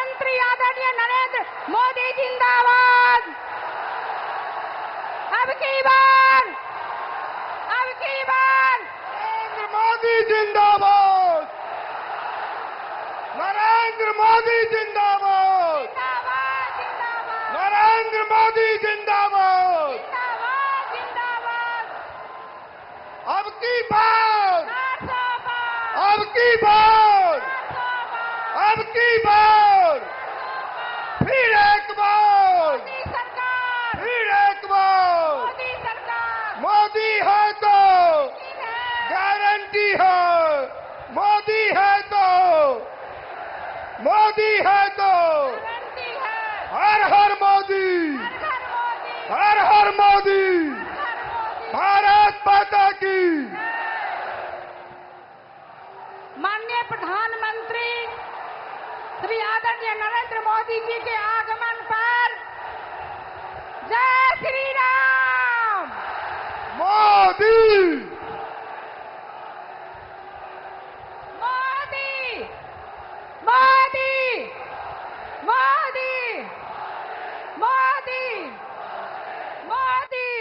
प्रधानमंत्री आदरणीय नरेंद्र मोदी जिंदाबाद। अब की बार नरेंद्र मोदी जिंदाबाद। नरेंद्र मोदी जिंदाबाद। जिंदाबाद जिंदाबाद नरेंद्र मोदी जिंदाबाद। जिंदाबाद जिंदाबाद। अब की बार 400 पार, अब की बार 400 पार। अब की बार फिर एक बार मोदी सरकार, फिर एक बार मोदी सरकार मोदी है तो है। गारंटी है। मोदी है तो मोदी है तो गारंटी है। हर हर मोदी, हर मोदी, हर हर मोदी। हर मोदी। भारत माता की। माननीय प्रधानमंत्री श्री आदरणीय नरेंद्र मोदी जी के आगमन पर जय श्री राम। मोदी मोदी मोदी मोदी मोदी मोदी।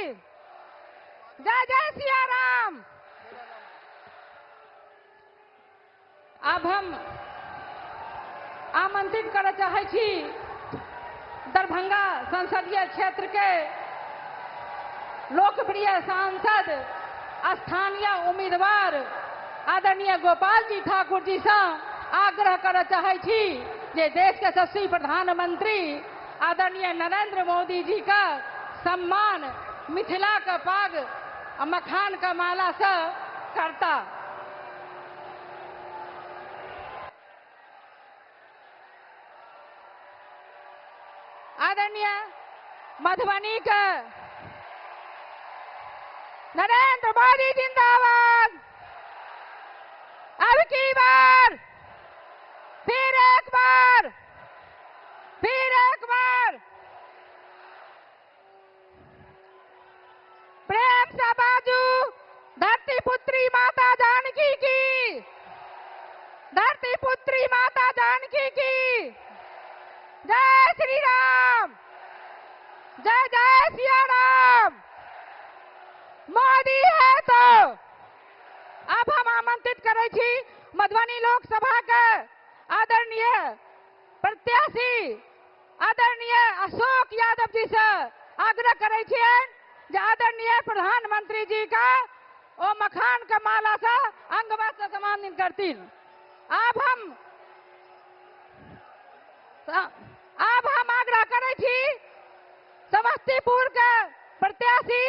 जय जय सिया राम। अब हम आमंत्रित करय चाहै छी दरभंगा संसदीय क्षेत्र के लोकप्रिय सांसद स्थानीय उम्मीदवार आदरणीय गोपाल जी ठाकुर जी से आग्रह करय चाहै छी जे देश के यशस्वी प्रधानमंत्री आदरणीय नरेंद्र मोदी जी का सम्मान मिथिला का पाग आ मखान का माला से करता। आदरणीय मधुबनी का नरेंद्र मोदी जिंदाबाद। अब की बार फिर एक बार प्रेम से बाजू धरती पुत्री माता जानकी की, धरती पुत्री माता जानकी की। जय श्री राम, जय जय सिया राम। मोदी है तो अब हम आमंत्रित करे छी मधुबनी लोकसभा के आदरणीय प्रत्याशी आदरणीय अशोक यादव जी से आग्रह करे छिए जे आदरणीय प्रधानमंत्री जी का ओ मखान का माला से अंगवस्त्र से सम्मानित करतीन। अब हम आग्रह करे छी समस्तीपुर के प्रत्याशी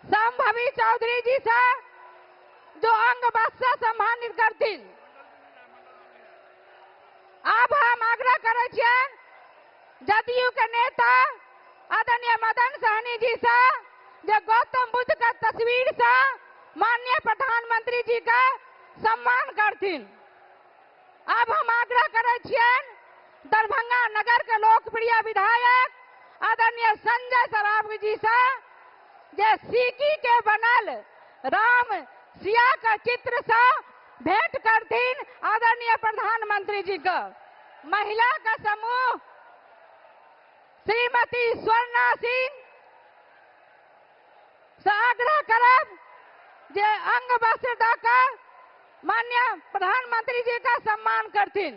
संभवी चौधरी जी से जो अंग वस्त्र से सम्मानित करतीन। अब हम आग्रह करे छिए जदयू के नेता आदरणीय मदन सहनी जी से जो गौतम बुद्ध का तस्वीर से माननीय प्रधानमंत्री जी का सम्मान करतीन। अब हम आग्रह करे छिए दरभंगा नगर के लोकप्रिय विधायक आदरणीय संजय सरावगी जी से जे सीकी के बनल राम सिया का चित्र से भेंट करतीन आदरणीय प्रधानमंत्री जी का। महिला का समूह श्रीमती स्वर्णा सिंह से आग्रह करब जे अंग वस्त्र देकर माननीय प्रधानमंत्री जी का सम्मान करतीन।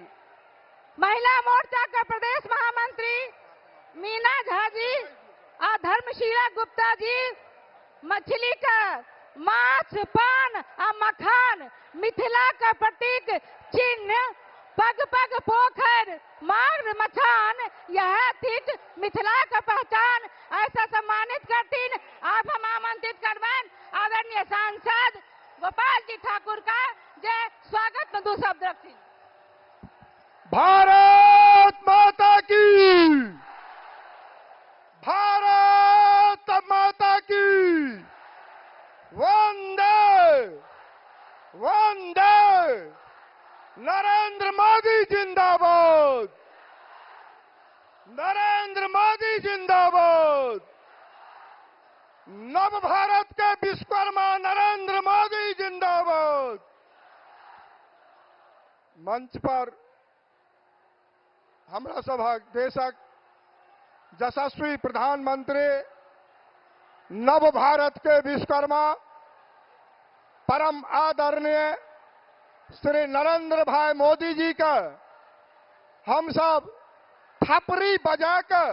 महिला मोर्चा के प्रदेश महामंत्री मीना झा जी और धर्मशीला गुप्ता जी मछली का माछ पान और मखान मिथिला का प्रतीक चिन्ह पग पग पोखर मार्ग मचान यह थिक मिथिला का पहचान ऐसा सम्मानित करतीन। आप हम आमंत्रित करबन आदरणीय सांसद गोपाल जी ठाकुर का जे स्वागत में दो शब्द रखतीन। भारत माता की, भारत माता की। वंदे वंदे। नरेंद्र मोदी जिंदाबाद। नरेंद्र मोदी जिंदाबाद। नव भारत के विश्वकर्मा नरेंद्र मोदी जिंदाबाद। मंच पर हमरा सभक देशक यशस्वी प्रधानमंत्री नव भारत के विश्वकर्मा परम आदरणीय श्री नरेंद्र भाई मोदी जी का हम सब थपरी बजाकर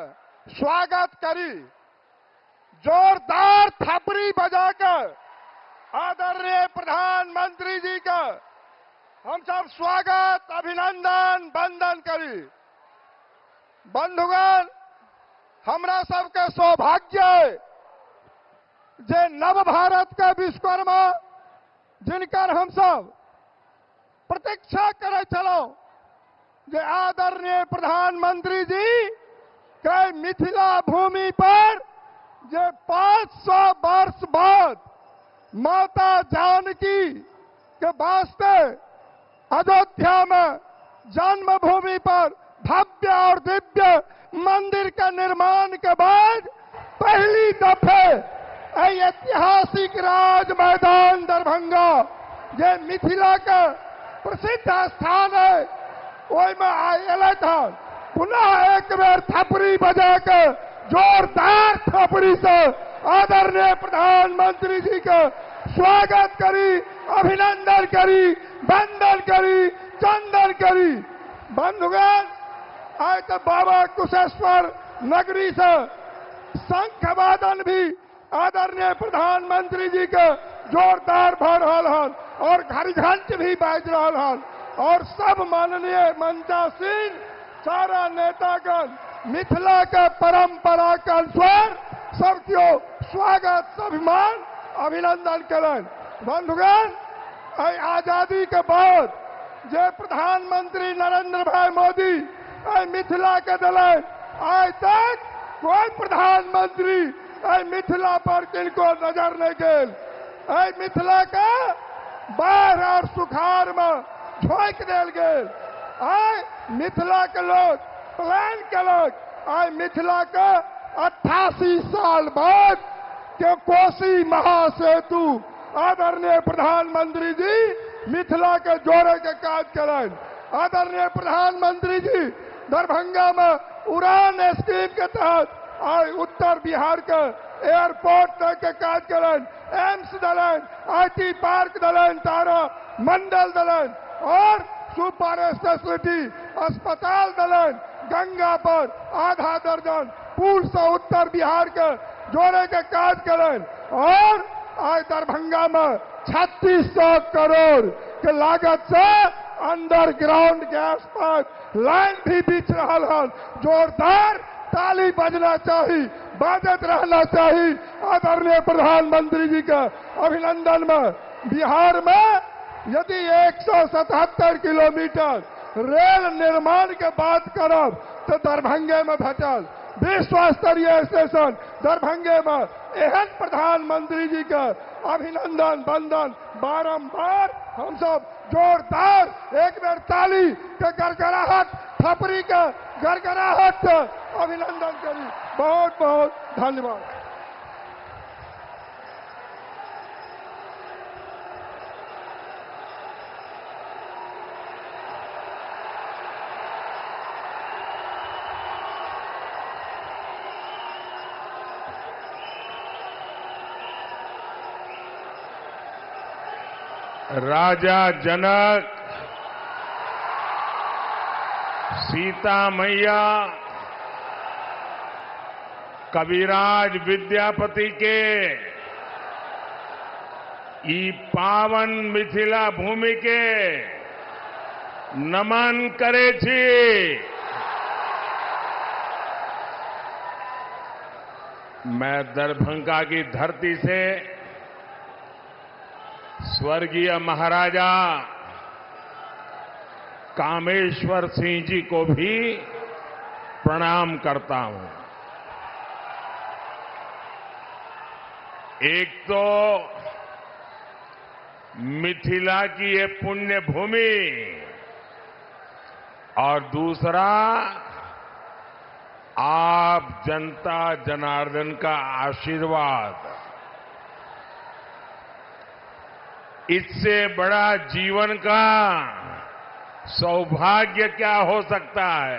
स्वागत करी, जोरदार थपरी बजाकर आदरणीय प्रधानमंत्री जी का हम सब स्वागत अभिनंदन वंदन करी। बंधुगण, हमरा सबके सौभाग्य है जे नव भारत का विश्वकर्मा जिनकर हम सब प्रतीक्षा करे चलो जे आदरणीय प्रधानमंत्री जी के मिथिला भूमि पर जे 500 वर्ष बाद माता जानकी के वास्ते अयोध्या में जन्मभूमि पर भव्य और दिव्य मंदिर का निर्माण के बाद पहली दफे ऐतिहासिक राज मैदान दरभंगा जे मिथिला का प्रसिद्ध स्थान है ओहि में आयल था। पुनः एक बेर थपरी बजाकर जोरदार थपरी से आदरणीय प्रधानमंत्री जी का स्वागत करी, अभिनंदन करी, वंदन करी, चंदन करी। बंधुगण, आज तो बाबा कुशेश्वर नगरी से शंख वादन भी आदरणीय प्रधानमंत्री जी के जोरदार भर रहा है और घर घंट भी बाज रहा है और सब माननीय मंचासीन सारा नेतागण मिथिला के परंपरा के अनुसार सबको स्वागत स्वाभिमान अभिनंदन करें। बंधुगण, आजादी के बाद जे प्रधानमंत्री नरेंद्र भाई मोदी मिथिला के दिलन, आज तक कोई प्रधानमंत्री मिथिला पर किनको नजर नहीं गए। मिथिला का बाढ़ और सुखाड़ में झोंक दिल गए। मिथिला के लोग प्लान कलक मिथिला का 88 साल बाद के कोसी महासेतु आदरणीय प्रधानमंत्री जी मिथिला के जोड़े के काज करें। आदरणीय प्रधानमंत्री जी दरभंगा में उड़ान स्कीम के तहत उत्तर बिहार के एयरपोर्ट तक के काज करें, एम्स दलन, IT पार्क दलन, तारा मंडल दलन और सुपर स्पेशलिटी अस्पताल दलन, गंगा पर आधा दर्जन पुल से उत्तर बिहार के जोड़े के काज करें और आज दरभंगा में 3600 करोड़ के लागत से अंडरग्राउंड गैस पाइप लाइन भी बिछ रहा है। जोरदार ताली बजना चाहिए, बाजत रहना चाहिए आदरणीय प्रधानमंत्री जी का अभिनंदन में। बिहार में यदि 177 किलोमीटर रेल निर्माण के बात करब तो दरभंगे में भेटल विश्व स्तरीय स्टेशन दरभंगे में। एहन प्रधानमंत्री जी का अभिनंदन वंदन बारंबार हम सब जोरदार एक बेर ताली के गड़गड़ाहट, थपरी के गड़गड़ाहट अभिनंदन करी। बहुत बहुत धन्यवाद। राजा जनक, सीता मैया, कविराज विद्यापति के ई पावन मिथिला भूमि के नमन करे छी। मैं दरभंगा की धरती से स्वर्गीय महाराजा कामेश्वर सिंह जी को भी प्रणाम करता हूं। एक तो मिथिला की ये पुण्य भूमि और दूसरा आप जनता जनार्दन का आशीर्वाद। इससे बड़ा जीवन का सौभाग्य क्या हो सकता है।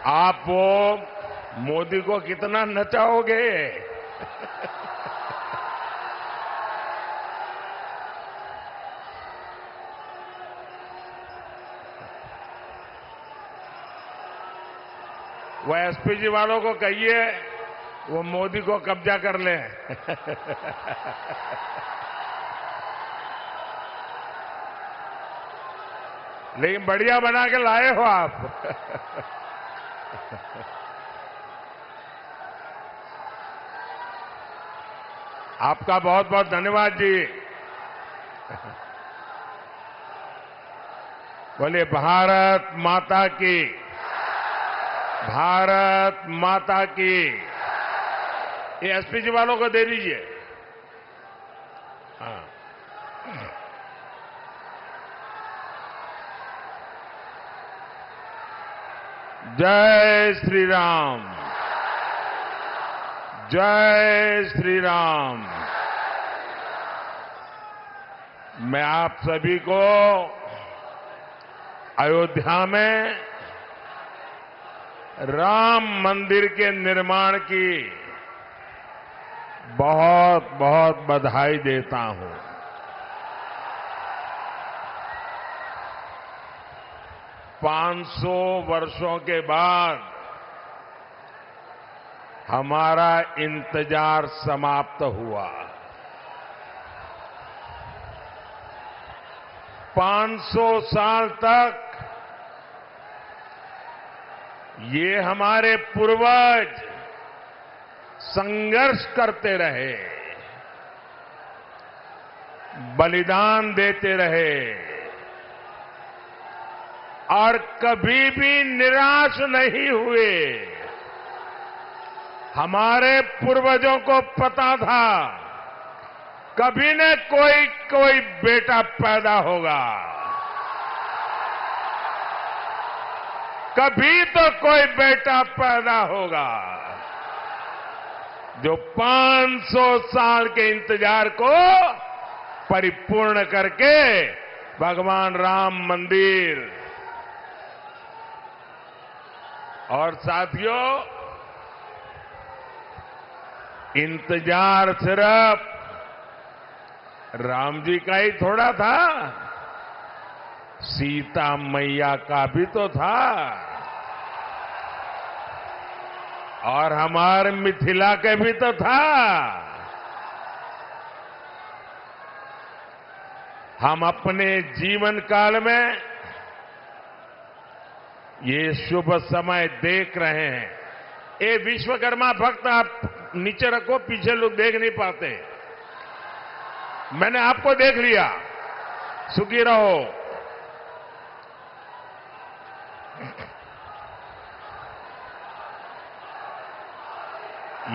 आप वो मोदी को कितना नचाओगे? वो एसपीजी वालों को कहिए वो मोदी को कब्जा कर ले। लेकिन बढ़िया बना के लाए हो आप। आपका बहुत बहुत धन्यवाद जी। बोलिए भारत माता की, भारत माता की। ये एसपीजी वालों को दे दीजिए। हाँ। जय श्री राम, जय श्री राम। मैं आप सभी को अयोध्या में राम मंदिर के निर्माण की बहुत बहुत बधाई देता हूं। पांच सौ वर्षों के बाद हमारा इंतजार समाप्त हुआ। 500 साल तक ये हमारे पूर्वज संघर्ष करते रहे, बलिदान देते रहे और कभी भी निराश नहीं हुए। हमारे पूर्वजों को पता था कभी न कोई बेटा पैदा होगा, कभी तो कोई बेटा पैदा होगा जो 500 साल के इंतजार को परिपूर्ण करके भगवान राम मंदिर। और साथियों, इंतजार सिर्फ राम जी का ही थोड़ा था, सीता मैया का भी तो था और हमारे मिथिला के भी तो था। हम अपने जीवन काल में ये शुभ समय देख रहे हैं। ये विश्वकर्मा भक्त आप नीचे रखो, पीछे लोग देख नहीं पाते। मैंने आपको देख लिया, सुखी रहो।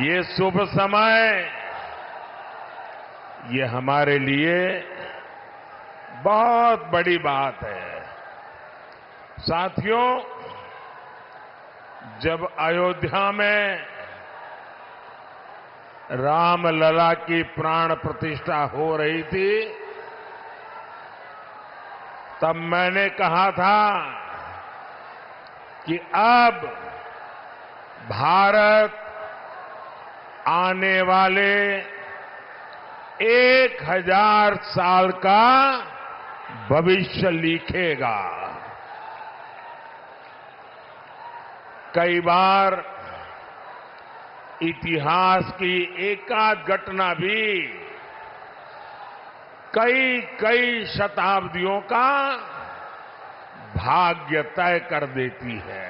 ये शुभ समय, ये हमारे लिए बहुत बड़ी बात है। साथियों, जब अयोध्या में रामलला की प्राण प्रतिष्ठा हो रही थी, तब मैंने कहा था कि अब भारत आने वाले 1000 साल का भविष्य लिखेगा। कई बार इतिहास की एकाध घटना भी कई शताब्दियों का भाग्य तय कर देती है।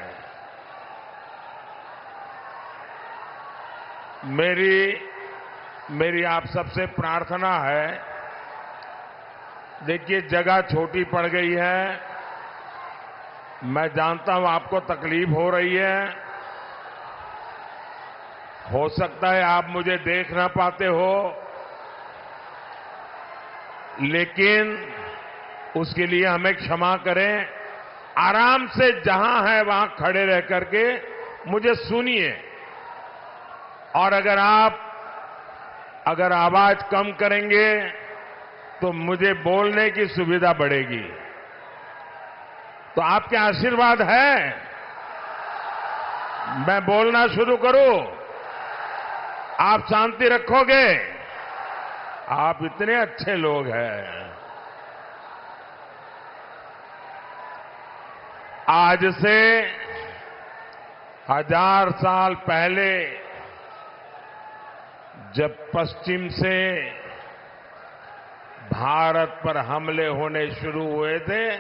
मेरी आप सबसे प्रार्थना है, देखिए जगह छोटी पड़ गई है, मैं जानता हूं आपको तकलीफ हो रही है। हो सकता है आप मुझे देख ना पाते हो, लेकिन उसके लिए हमें क्षमा करें। आराम से जहां है वहां खड़े रह करके मुझे सुनिए, और अगर आवाज कम करेंगे तो मुझे बोलने की सुविधा बढ़ेगी। तो आपके आशीर्वाद है, मैं बोलना शुरू करूं? आप शांति रखोगे? आप इतने अच्छे लोग हैं। आज से 1000 साल पहले जब पश्चिम से भारत पर हमले होने शुरू हुए थे,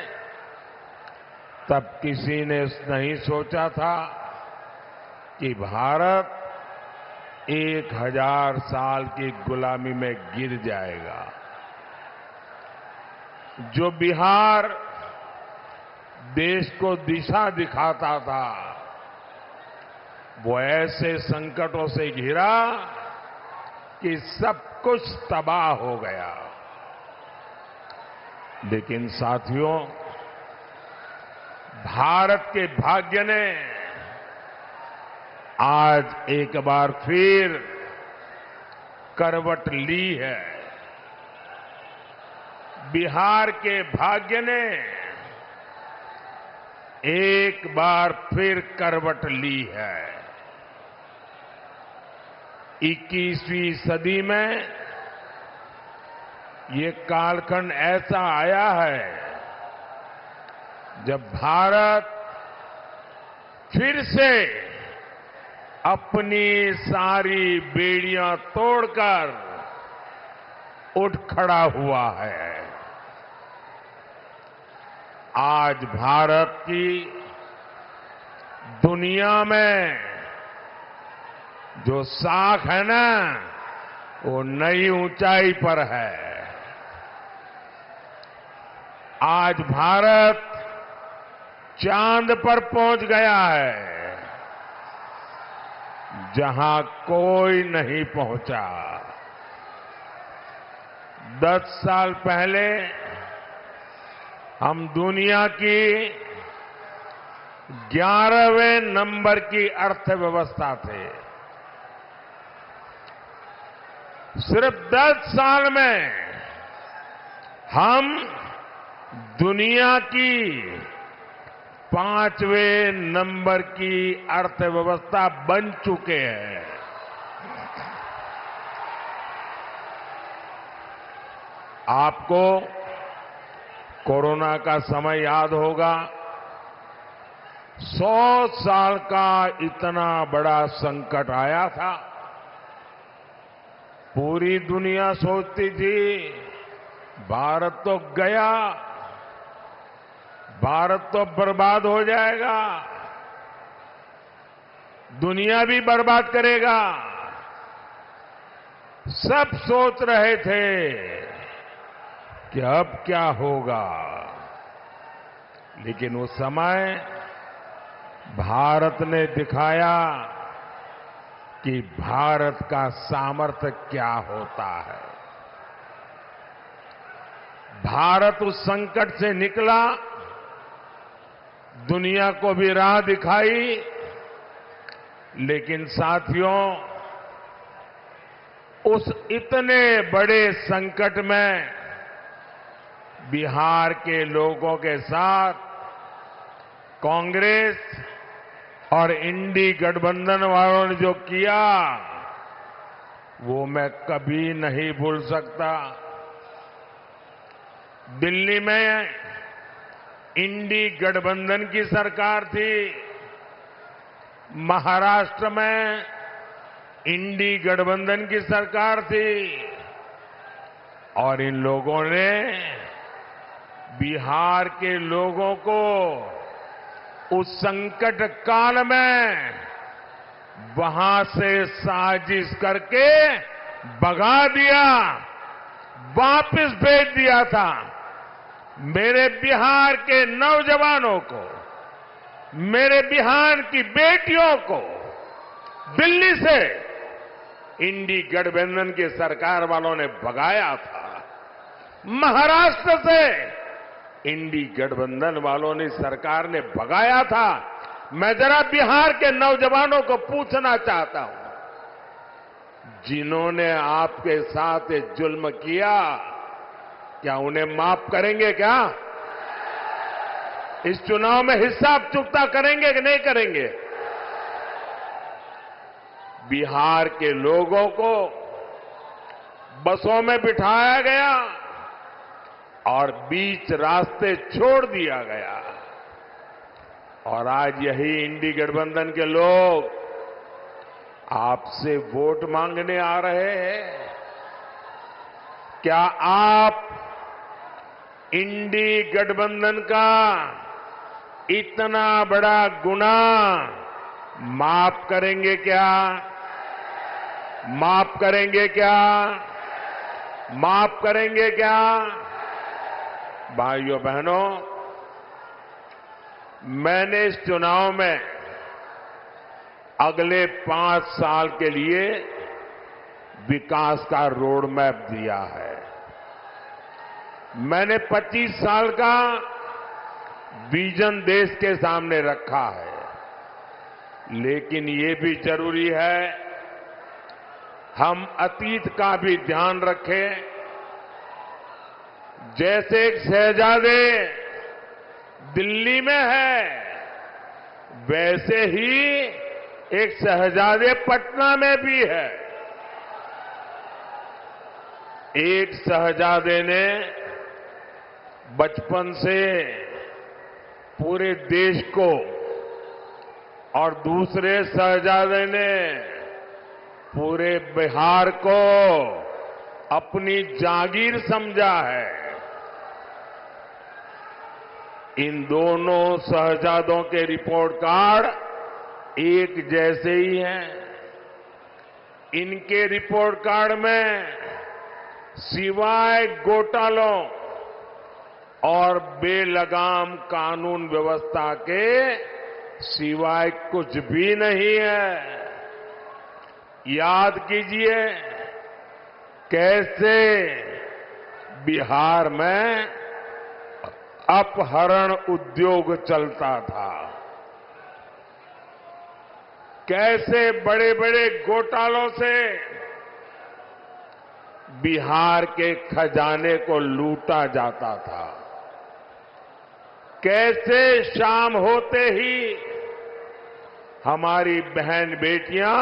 तब किसी ने नहीं सोचा था कि भारत 1000 साल की गुलामी में गिर जाएगा। जो बिहार देश को दिशा दिखाता था, वो ऐसे संकटों से घिरा कि सब कुछ तबाह हो गया। लेकिन साथियों, भारत के भाग्य ने आज एक बार फिर करवट ली है। बिहार के भाग्य ने एक बार फिर करवट ली है। 21वीं सदी में ये कालखंड ऐसा आया है जब भारत फिर से अपनी सारी बेड़ियां तोड़कर उठ खड़ा हुआ है। आज भारत की दुनिया में जो साख है ना, वो नई ऊंचाई पर है। आज भारत चांद पर पहुंच गया है, जहां कोई नहीं पहुंचा। 10 साल पहले हम दुनिया की 11वें नंबर की अर्थव्यवस्था थे। सिर्फ 10 साल में हम दुनिया की 5वें नंबर की अर्थव्यवस्था बन चुके हैं। आपको कोरोना का समय याद होगा। 100 साल का इतना बड़ा संकट आया था। पूरी दुनिया सोचती थी भारत तो गया, भारत तो बर्बाद हो जाएगा, दुनिया भी बर्बाद करेगा। सब सोच रहे थे कि अब क्या होगा। लेकिन उस समय भारत ने दिखाया कि भारत का सामर्थ्य क्या होता है। भारत उस संकट से निकला, दुनिया को भी राह दिखाई। लेकिन साथियों, उस इतने बड़े संकट में बिहार के लोगों के साथ कांग्रेस और इंडी गठबंधन वालों ने जो किया, वो मैं कभी नहीं भूल सकता। दिल्ली में इंडी गठबंधन की सरकार थी, महाराष्ट्र में इंडी गठबंधन की सरकार थी, और इन लोगों ने बिहार के लोगों को उस संकट काल में वहां से साजिश करके भगा दिया, वापस भेज दिया था। मेरे बिहार के नौजवानों को, मेरे बिहार की बेटियों को दिल्ली से इंडी गठबंधन की सरकार वालों ने भगाया था। महाराष्ट्र से इंडी गठबंधन वालों ने, सरकार ने भगाया था। मैं जरा बिहार के नौजवानों को पूछना चाहता हूं, जिन्होंने आपके साथ ये जुल्म किया, क्या उन्हें माफ करेंगे? क्या इस चुनाव में हिसाब चुकता करेंगे कि नहीं करेंगे? बिहार के लोगों को बसों में बिठाया गया और बीच रास्ते छोड़ दिया गया। और आज यही इंडी गठबंधन के लोग आपसे वोट मांगने आ रहे हैं। क्या आप इंडी गठबंधन का इतना बड़ा गुनाह माफ करेंगे क्या? माफ करेंगे क्या? माफ करेंगे क्या? भाइयों बहनों, मैंने इस चुनाव में अगले 5 साल के लिए विकास का रोड मैप दिया है। मैंने 25 साल का विजन देश के सामने रखा है। लेकिन ये भी जरूरी है हम अतीत का भी ध्यान रखें। जैसे एक शहजादे दिल्ली में है, वैसे ही एक शहजादे पटना में भी है। एक शहजादे ने बचपन से पूरे देश को और दूसरे शहजादे ने पूरे बिहार को अपनी जागीर समझा है। इन दोनों शहजादों के रिपोर्ट कार्ड एक जैसे ही हैं। इनके रिपोर्ट कार्ड में सिवाय घोटालों और बेलगाम कानून व्यवस्था के सिवाय कुछ भी नहीं है। याद कीजिए कैसे बिहार में अपहरण उद्योग चलता था, कैसे बड़े बड़े घोटालों से बिहार के खजाने को लूटा जाता था, कैसे शाम होते ही हमारी बहन बेटियां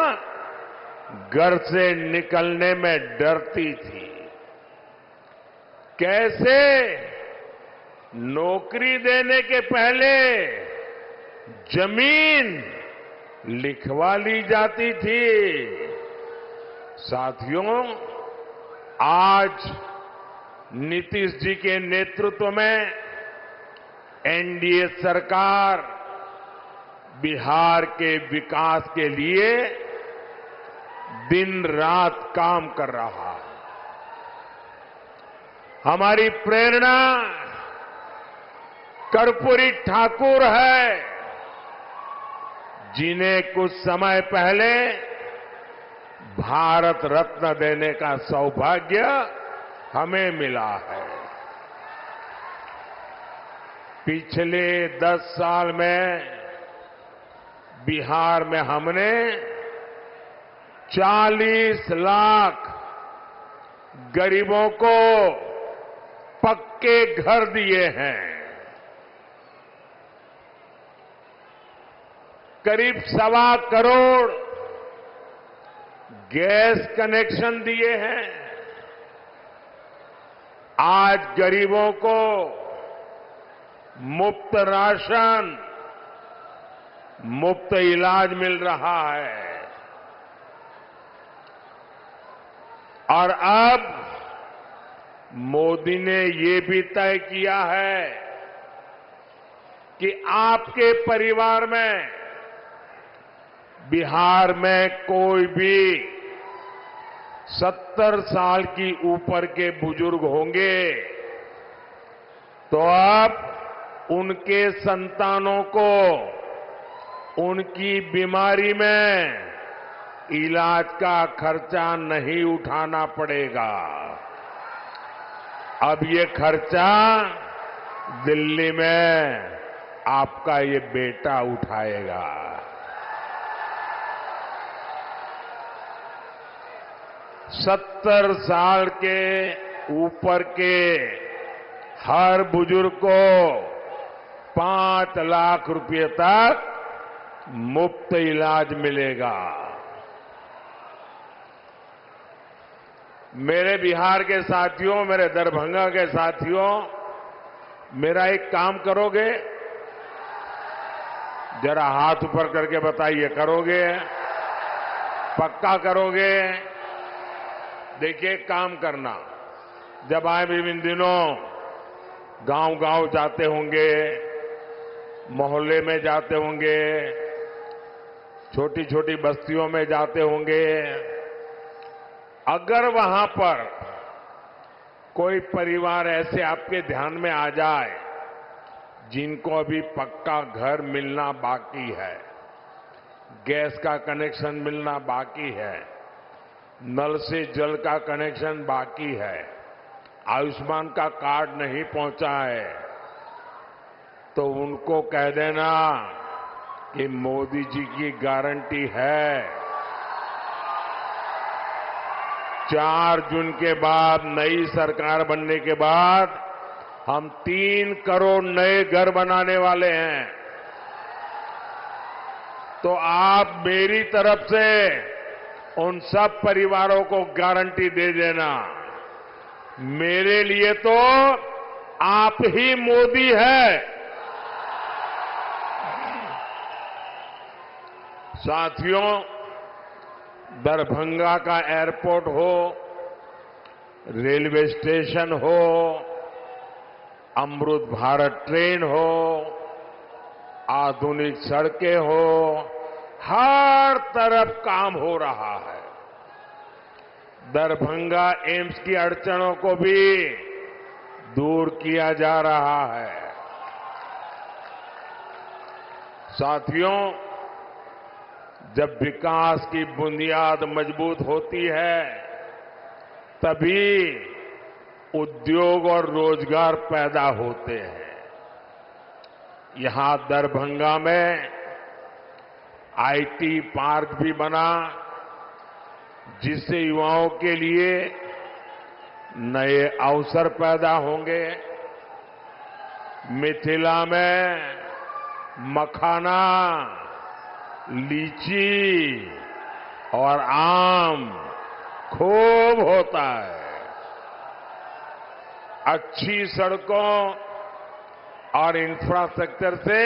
घर से निकलने में डरती थी, कैसे नौकरी देने के पहले जमीन लिखवा ली जाती थी। साथियों, आज नीतीश जी के नेतृत्व में एनडीए सरकार बिहार के विकास के लिए दिन रात काम कर रहा है। हमारी प्रेरणा कर्पूरी ठाकुर है, जिन्हें कुछ समय पहले भारत रत्न देने का सौभाग्य हमें मिला है। पिछले 10 साल में बिहार में हमने 40 लाख गरीबों को पक्के घर दिए हैं, करीब 1.25 करोड़ गैस कनेक्शन दिए हैं। आज गरीबों को मुफ्त राशन, मुफ्त इलाज मिल रहा है। और अब मोदी ने ये भी तय किया है कि आपके परिवार में बिहार में कोई भी 70 साल की ऊपर के बुजुर्ग होंगे तो अब उनके संतानों को उनकी बीमारी में इलाज का खर्चा नहीं उठाना पड़ेगा। अब ये खर्चा दिल्ली में आपका ये बेटा उठाएगा। 70 साल के ऊपर के हर बुजुर्ग को 5 लाख रुपए तक मुफ्त इलाज मिलेगा। मेरे बिहार के साथियों, मेरे दरभंगा के साथियों, मेरा एक काम करोगे? जरा हाथ ऊपर करके बताइए, करोगे? पक्का करोगे? देखिए, काम करना। जब आए भी इन दिनों गांव-गांव जाते होंगे, मोहल्ले में जाते होंगे, छोटी छोटी बस्तियों में जाते होंगे, अगर वहां पर कोई परिवार ऐसे आपके ध्यान में आ जाए जिनको अभी पक्का घर मिलना बाकी है, गैस का कनेक्शन मिलना बाकी है, नल से जल का कनेक्शन बाकी है, आयुष्मान का कार्ड नहीं पहुंचा है, तो उनको कह देना कि मोदी जी की गारंटी है, 4 जून के बाद, नई सरकार बनने के बाद हम 3 करोड़ नए घर बनाने वाले हैं। तो आप मेरी तरफ से उन सब परिवारों को गारंटी दे देना, मेरे लिए तो आप ही मोदी है। साथियों, दरभंगा का एयरपोर्ट हो, रेलवे स्टेशन हो, अमृत भारत ट्रेन हो, आधुनिक सड़कें हो, हर तरफ काम हो रहा है। दरभंगा एम्स की अड़चनों को भी दूर किया जा रहा है। साथियों, जब विकास की बुनियाद मजबूत होती है, तभी उद्योग और रोजगार पैदा होते हैं। यहां दरभंगा में आईटी पार्क भी बना, जिससे युवाओं के लिए नए अवसर पैदा होंगे। मिथिला में मखाना, लीची और आम खूब होता है। अच्छी सड़कों और इंफ्रास्ट्रक्चर से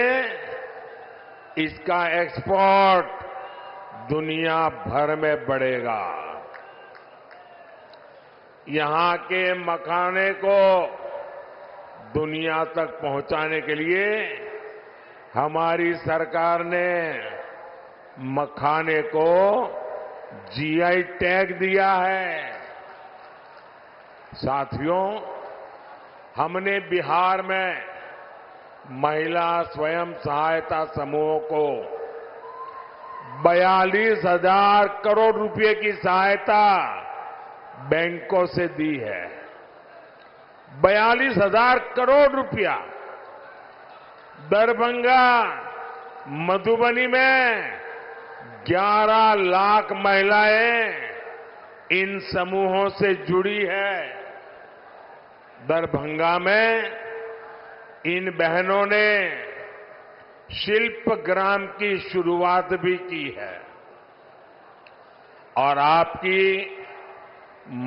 इसका एक्सपोर्ट दुनिया भर में बढ़ेगा। यहां के मखाने को दुनिया तक पहुंचाने के लिए हमारी सरकार ने मखाने को जीआई टैग दिया है। साथियों, हमने बिहार में महिला स्वयं सहायता समूहों को 42,000 करोड़ रुपए की सहायता बैंकों से दी है। 42,000 करोड़ रुपया। दरभंगा, मधुबनी में 11 लाख महिलाएं इन समूहों से जुड़ी है। दरभंगा में इन बहनों ने शिल्प ग्राम की शुरुआत भी की है। और आपकी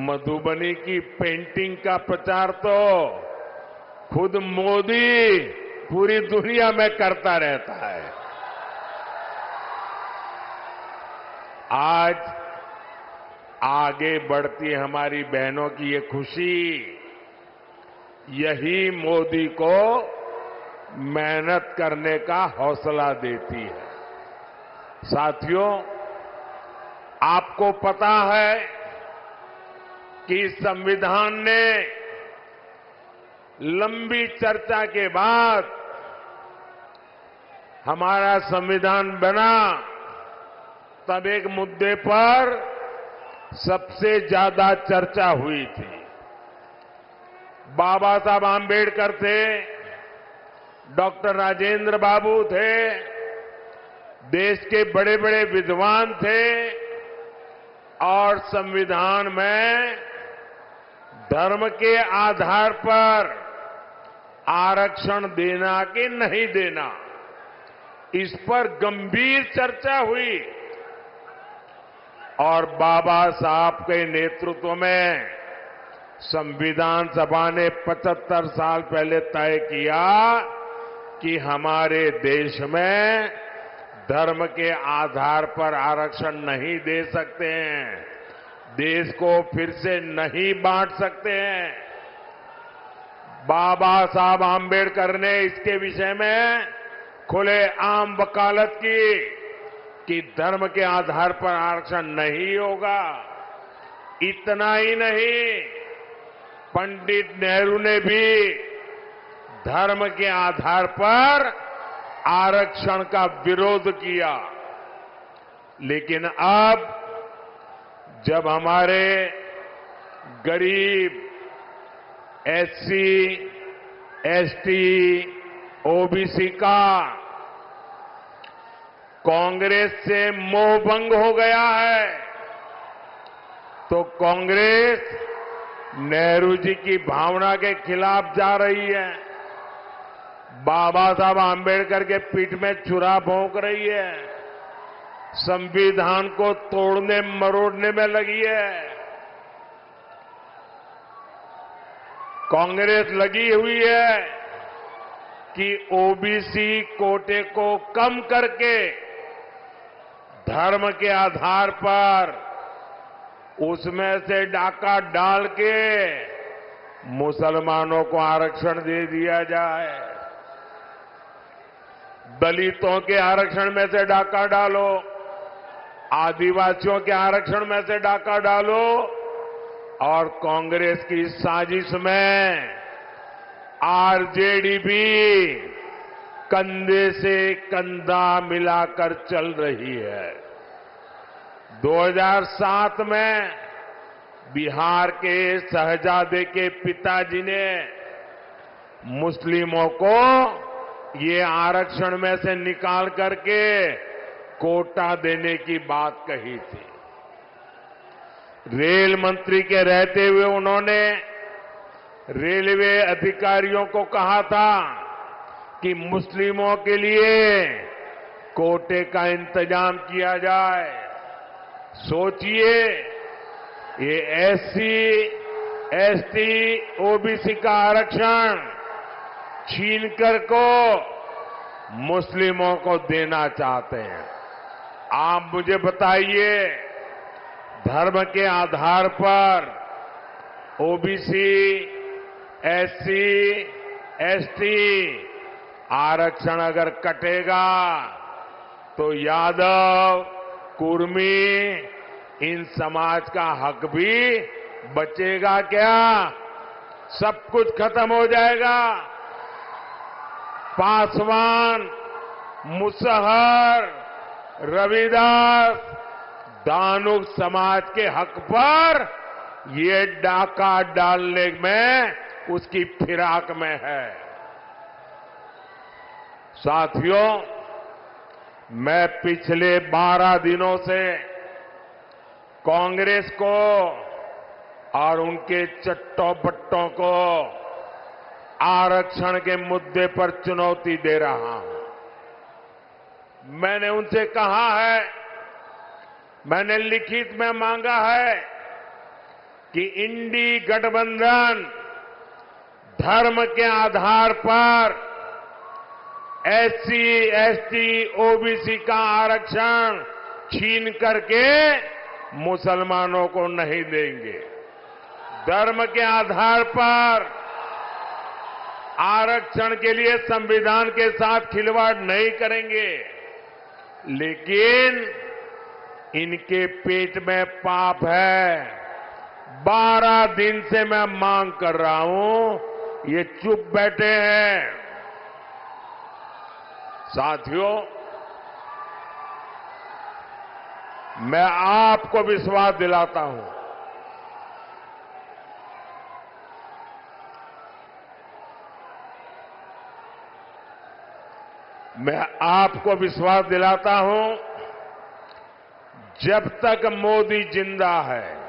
मधुबनी की पेंटिंग का प्रचार तो खुद मोदी पूरी दुनिया में करता रहता है। आज आगे बढ़ती हमारी बहनों की ये खुशी, यही मोदी को मेहनत करने का हौसला देती है। साथियों, आपको पता है कि संविधान ने लंबी चर्चा के बाद हमारा संविधान बना, तब एक मुद्दे पर सबसे ज्यादा चर्चा हुई थी। बाबा साहब आंबेडकर थे, डॉक्टर राजेंद्र बाबू थे, देश के बड़े बड़े विद्वान थे और संविधान में धर्म के आधार पर आरक्षण देना कि नहीं देना, इस पर गंभीर चर्चा हुई। और बाबा साहब के नेतृत्व में संविधान सभा ने 75 साल पहले तय किया कि हमारे देश में धर्म के आधार पर आरक्षण नहीं दे सकते हैं, देश को फिर से नहीं बांट सकते हैं। बाबा साहब आम्बेडकर ने इसके विषय में खुले आम वकालत की कि धर्म के आधार पर आरक्षण नहीं होगा। इतना ही नहीं, पंडित नेहरू ने भी धर्म के आधार पर आरक्षण का विरोध किया। लेकिन अब जब हमारे गरीब एससी, एसटी, ओबीसी का कांग्रेस से मोहभंग हो गया है, तो कांग्रेस नेहरू जी की भावना के खिलाफ जा रही है, बाबा साहब आम्बेडकर के पीठ में छुरा भोंक रही है, संविधान को तोड़ने मरोड़ने में लगी है। कांग्रेस लगी हुई है कि ओबीसी कोटे को कम करके धर्म के आधार पर उसमें से डाका डाल के मुसलमानों को आरक्षण दे दिया जाए। दलितों के आरक्षण में से डाका डालो, आदिवासियों के आरक्षण में से डाका डालो, और कांग्रेस की साजिश में आरजेडी भी कंधे से कंधा मिलाकर चल रही है। 2007 में बिहार के शहजादे के पिताजी ने मुस्लिमों को ये आरक्षण में से निकाल करके कोटा देने की बात कही थी। रेल मंत्री के रहते हुए उन्होंने रेलवे अधिकारियों को कहा था कि मुस्लिमों के लिए कोटे का इंतजाम किया जाए। सोचिए, ये एससी, एसटी, ओबीसी का आरक्षण छीनकर को मुस्लिमों को देना चाहते हैं। आप मुझे बताइए, धर्म के आधार पर ओबीसी, एससी, एसटी आरक्षण अगर कटेगा तो यादव, कुर्मी, इन समाज का हक भी बचेगा क्या? सब कुछ खत्म हो जाएगा। पासवान, मुसहर, रविदास, दानुक समाज के हक पर ये डाका डालने में उसकी फिराक में है। साथियों, मैं पिछले 12 दिनों से कांग्रेस को और उनके चट्टों-बट्टों को आरक्षण के मुद्दे पर चुनौती दे रहा हूं। मैंने उनसे कहा है, मैंने लिखित में मांगा है कि इंडी गठबंधन धर्म के आधार पर एससी, एसटी, ओबीसी का आरक्षण छीन करके मुसलमानों को नहीं देंगे। धर्म के आधार पर आरक्षण के लिए संविधान के साथ खिलवाड़ नहीं करेंगे, लेकिन इनके पेट में पाप है। 12 दिन से मैं मांग कर रहा हूं, ये चुप बैठे हैं। साथियों, मैं आपको विश्वास दिलाता हूं, मैं आपको विश्वास दिलाता हूं, जब तक मोदी जिंदा है,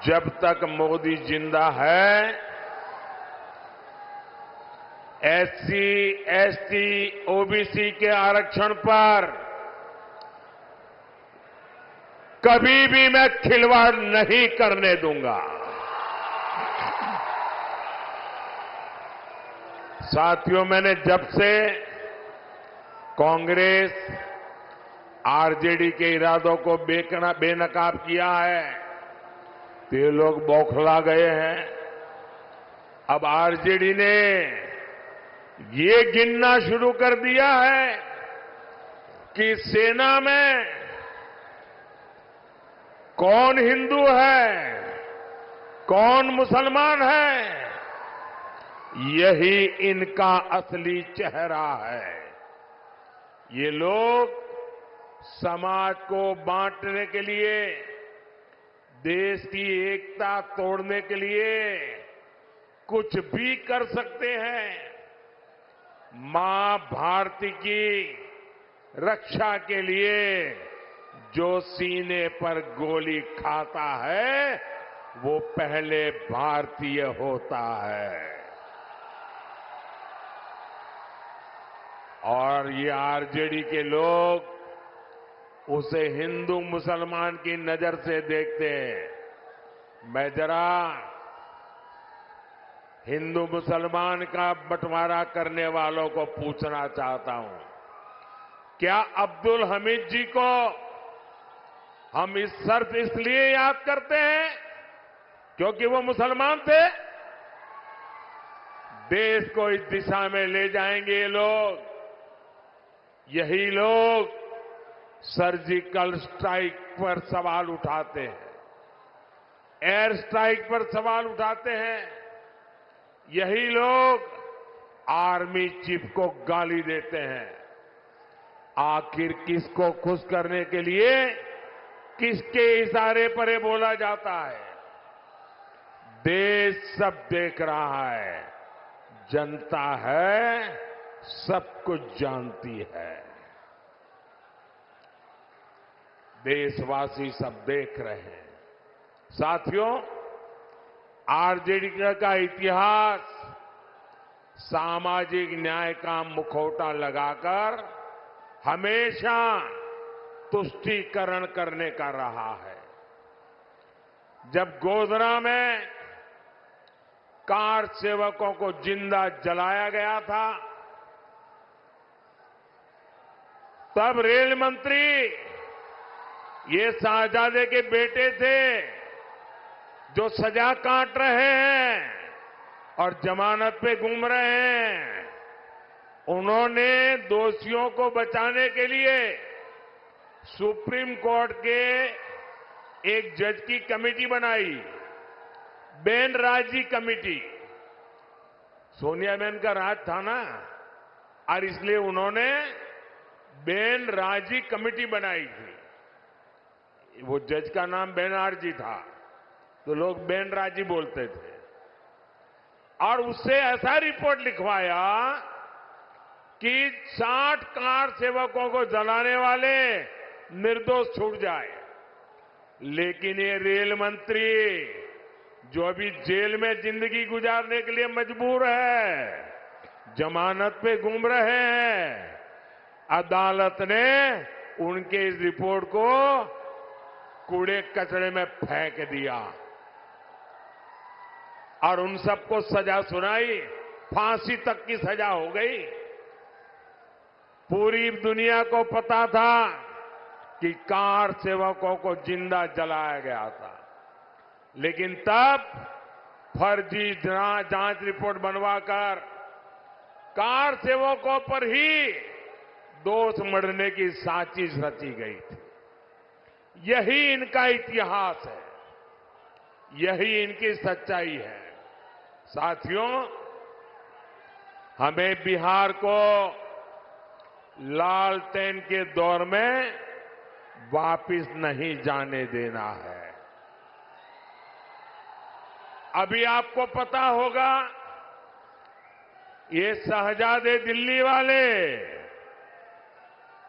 जब तक मोदी जिंदा है, एससी, एसटी, ओबीसी के आरक्षण पर कभी भी मैं खिलवाड़ नहीं करने दूंगा। साथियों, मैंने जब से कांग्रेस आरजेडी के इरादों को बेनकाब किया है तो ये लोग बौखला गए हैं। अब आरजेडी ने ये गिनना शुरू कर दिया है कि सेना में कौन हिंदू है, कौन मुसलमान है, यही इनका असली चेहरा है। ये लोग समाज को बांटने के लिए, देश की एकता तोड़ने के लिए कुछ भी कर सकते हैं। मां भारती की रक्षा के लिए जो सीने पर गोली खाता है वो पहले भारतीय होता है। और ये आरजेडी के लोग उसे हिंदू मुसलमान की नजर से देखते हैं। मैं जरा हिंदू मुसलमान का बंटवारा करने वालों को पूछना चाहता हूं, क्या अब्दुल हमीद जी को हम सिर्फ इसलिए याद करते हैं क्योंकि वो मुसलमान थे? देश को इस दिशा में ले जाएंगे ये लोग। यही लोग सर्जिकल स्ट्राइक पर सवाल उठाते हैं, एयर स्ट्राइक पर सवाल उठाते हैं। यही लोग आर्मी चीफ को गाली देते हैं। आखिर किसको खुश करने के लिए किसके इशारे पर ये बोला जाता है? देश सब देख रहा है, जनता है, सब कुछ जानती है। देशवासी सब देख रहे हैं। साथियों, आरजेडी का इतिहास सामाजिक न्याय का मुखौटा लगाकर हमेशा तुष्टीकरण करने का रहा है। जब गोधरा में कार सेवकों को जिंदा जलाया गया था, तब रेल मंत्री ये शाहजादे के बेटे थे जो सजा काट रहे हैं और जमानत पे घूम रहे हैं। उन्होंने दोषियों को बचाने के लिए सुप्रीम कोर्ट के एक जज की कमेटी बनाई, बेन राजी कमेटी। सोनिया बहन का राज था ना, और इसलिए उन्होंने बेन राजी कमेटी बनाई थी। वो जज का नाम बेनर्जी था तो लोग बेन राजी बोलते थे। और उससे ऐसा रिपोर्ट लिखवाया कि 60 कार सेवकों को जलाने वाले निर्दोष छूट जाए। लेकिन ये रेल मंत्री जो अभी जेल में जिंदगी गुजारने के लिए मजबूर है, जमानत पे घूम रहे हैं, अदालत ने उनके इस रिपोर्ट को कूड़े कचरे में फेंक दिया और उन सबको सजा सुनाई। फांसी तक की सजा हो गई। पूरी दुनिया को पता था कि कार सेवकों को जिंदा जलाया गया था, लेकिन तब फर्जी जांच रिपोर्ट बनवाकर कार सेवकों पर ही दोष मढ़ने की साजिश रची गई थी। यही इनका इतिहास है, यही इनकी सच्चाई है। साथियों, हमें बिहार को लालटेन के दौर में वापिस नहीं जाने देना है। अभी आपको पता होगा, ये शहजादे दिल्ली वाले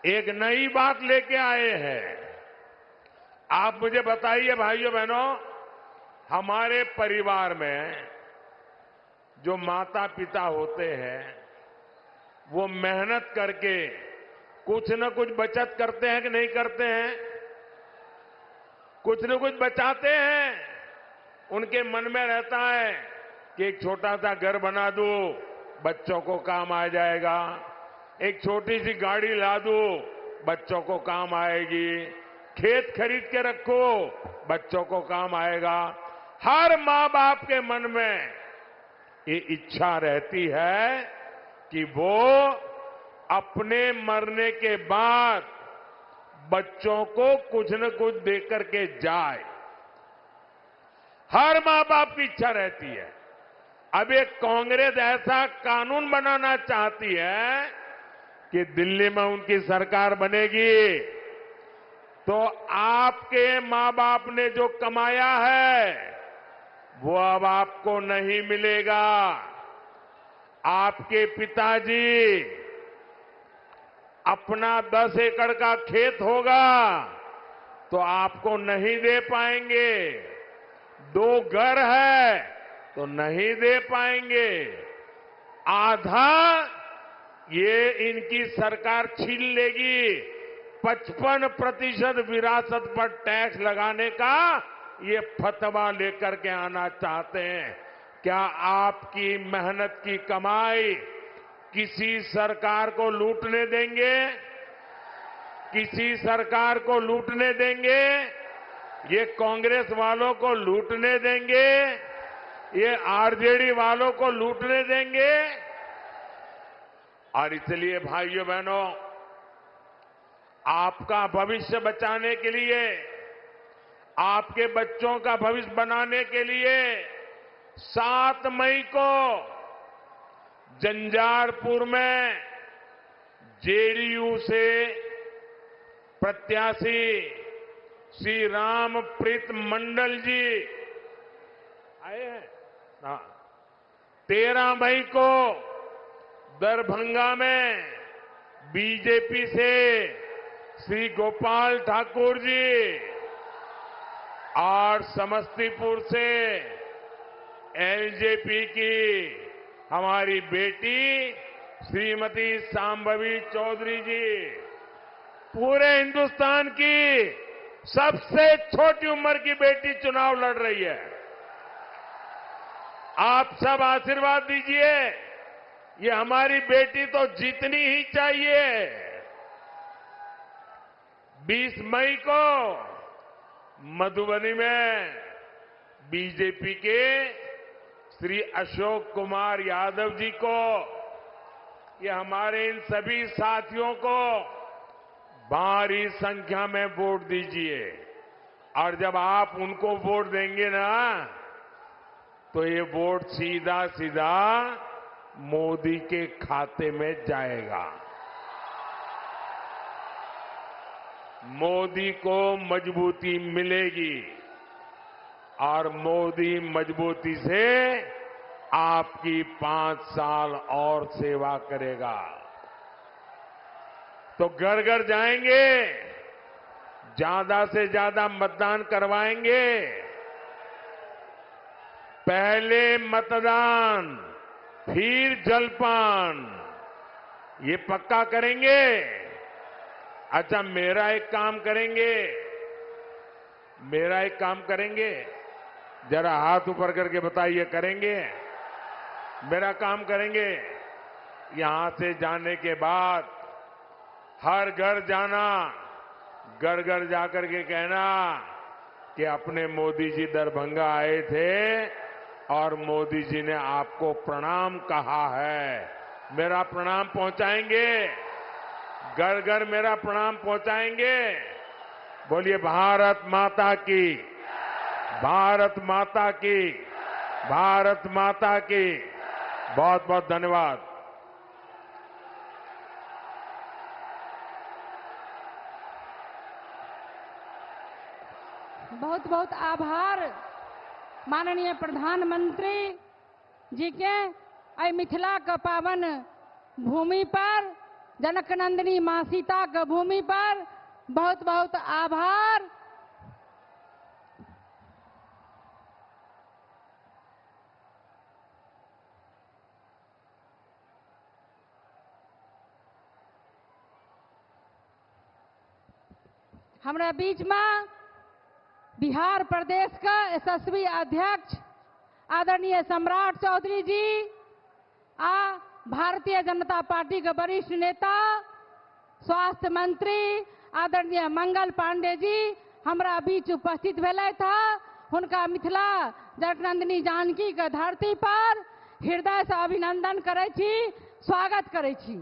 एक नई बात लेके आए हैं। आप मुझे बताइए भाइयों बहनों, हमारे परिवार में जो माता पिता होते हैं वो मेहनत करके कुछ न कुछ बचत करते हैं कि नहीं करते हैं? कुछ न कुछ बचाते हैं। उनके मन में रहता है कि एक छोटा सा घर बना दो, बच्चों को काम आ जाएगा। एक छोटी सी गाड़ी ला दो, बच्चों को काम आएगी। खेत खरीद के रखो, बच्चों को काम आएगा। हर माँ बाप के मन में ये इच्छा रहती है कि वो अपने मरने के बाद बच्चों को कुछ न कुछ देकर के जाए। हर माँ बाप की इच्छा रहती है। अब एक कांग्रेस ऐसा कानून बनाना चाहती है कि दिल्ली में उनकी सरकार बनेगी तो आपके माँ बाप ने जो कमाया है वो अब आपको नहीं मिलेगा। आपके पिताजी अपना 10 एकड़ का खेत होगा तो आपको नहीं दे पाएंगे। 2 घर है तो नहीं दे पाएंगे। आधा ये इनकी सरकार छीन लेगी। 55% विरासत पर टैक्स लगाने का ये फतवा लेकर के आना चाहते हैं। क्या आपकी मेहनत की कमाई किसी सरकार को लूटने देंगे? किसी सरकार को लूटने देंगे? ये कांग्रेस वालों को लूटने देंगे? ये आरजेडी वालों को लूटने देंगे? और इसलिए भाइयों बहनों, आपका भविष्य बचाने के लिए, आपके बच्चों का भविष्य बनाने के लिए 7 मई को झंझारपुर में जेडीयू से प्रत्याशी श्री रामप्रीत मंडल जी आए हैं। 13 मई को दरभंगा में बीजेपी से श्री गोपाल ठाकुर जी और समस्तीपुर से एलजेपी की हमारी बेटी श्रीमती सांभवी चौधरी जी, पूरे हिंदुस्तान की सबसे छोटी उम्र की बेटी चुनाव लड़ रही है। आप सब आशीर्वाद दीजिए। ये हमारी बेटी तो जीतनी ही चाहिए। 20 मई को मधुबनी में बीजेपी के श्री अशोक कुमार यादव जी को, ये हमारे इन सभी साथियों को भारी संख्या में वोट दीजिए। और जब आप उनको वोट देंगे ना तो ये वोट सीधा सीधा मोदी के खाते में जाएगा। मोदी को मजबूती मिलेगी और मोदी मजबूती से आपकी 5 साल और सेवा करेगा। तो घर घर जाएंगे, ज्यादा से ज्यादा मतदान करवाएंगे। पहले मतदान फिर जलपान, ये पक्का करेंगे। अच्छा, मेरा एक काम करेंगे, जरा हाथ ऊपर करके बताइए, करेंगे? मेरा काम करेंगे। यहां से जाने के बाद हर घर जाना, घर घर जाकर के कहना कि अपने मोदी जी दरभंगा आए थे और मोदी जी ने आपको प्रणाम कहा है। मेरा प्रणाम पहुंचाएंगे, घर घर मेरा प्रणाम पहुंचाएंगे। बोलिए भारत माता की, भारत माता की, भारत माता की। बहुत बहुत धन्यवाद। बहुत बहुत आभार माननीय प्रधानमंत्री जी के। आई मिथिला का पावन भूमि पर, जनक नंदिनी मां सीता के भूमि पर बहुत बहुत आभार। हमरा बीच में बिहार प्रदेश का यशस्वी अध्यक्ष आदरणीय सम्राट चौधरी जी आ भारतीय जनता पार्टी के वरिष्ठ नेता स्वास्थ्य मंत्री आदरणीय मंगल पांडे जी हमरा बीच उपस्थित भेले था। हुनका मिथिला जगनंदिनी जानकी के धरती पर हृदय से अभिनंदन करै छी, स्वागत करै छी।